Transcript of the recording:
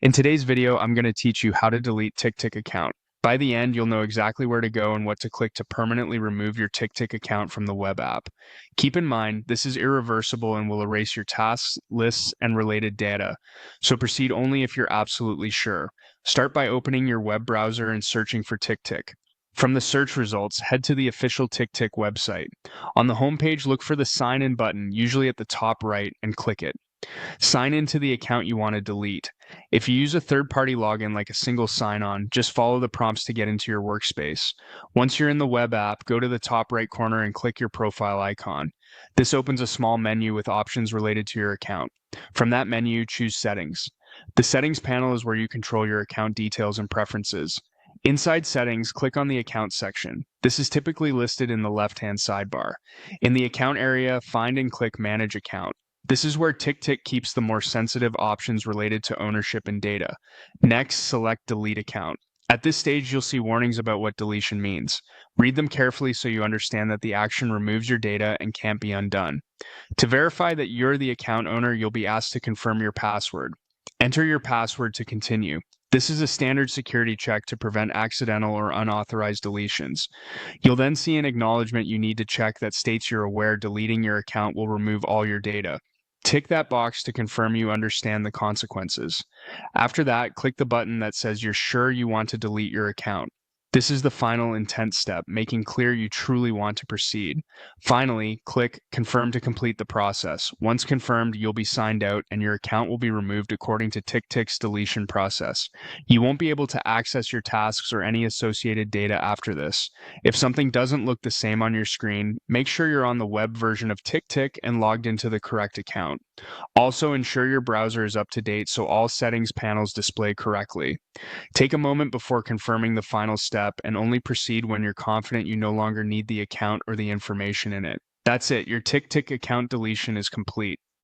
In today's video, I'm going to teach you how to delete TickTick account. By the end, you'll know exactly where to go and what to click to permanently remove your TickTick account from the web app. Keep in mind, this is irreversible and will erase your tasks, lists, and related data. So proceed only if you're absolutely sure. Start by opening your web browser and searching for TickTick. From the search results, head to the official TickTick website. On the homepage, look for the Sign In button, usually at the top right, and click it. Sign into the account you want to delete. If you use a third-party login like a single sign-on, just follow the prompts to get into your workspace. Once you're in the web app, go to the top right corner and click your profile icon. This opens a small menu with options related to your account. From that menu, choose Settings. The Settings panel is where you control your account details and preferences. Inside Settings, click on the Account section. This is typically listed in the left-hand sidebar. In the Account area, find and click Manage Account. This is where TickTick keeps the more sensitive options related to ownership and data. Next, select Delete Account. At this stage, you'll see warnings about what deletion means. Read them carefully so you understand that the action removes your data and can't be undone. To verify that you're the account owner, you'll be asked to confirm your password. Enter your password to continue. This is a standard security check to prevent accidental or unauthorized deletions. You'll then see an acknowledgement you need to check that states you're aware deleting your account will remove all your data. Tick that box to confirm you understand the consequences. After that, click the button that says you're sure you want to delete your account. This is the final intent step, making clear you truly want to proceed. Finally, click Confirm to complete the process. Once confirmed, you'll be signed out and your account will be removed according to TickTick's deletion process. You won't be able to access your tasks or any associated data after this. If something doesn't look the same on your screen, make sure you're on the web version of TickTick and logged into the correct account. Also, ensure your browser is up to date so all settings panels display correctly. Take a moment before confirming the final step and only proceed when you're confident you no longer need the account or the information in it. That's it, your TickTick account deletion is complete.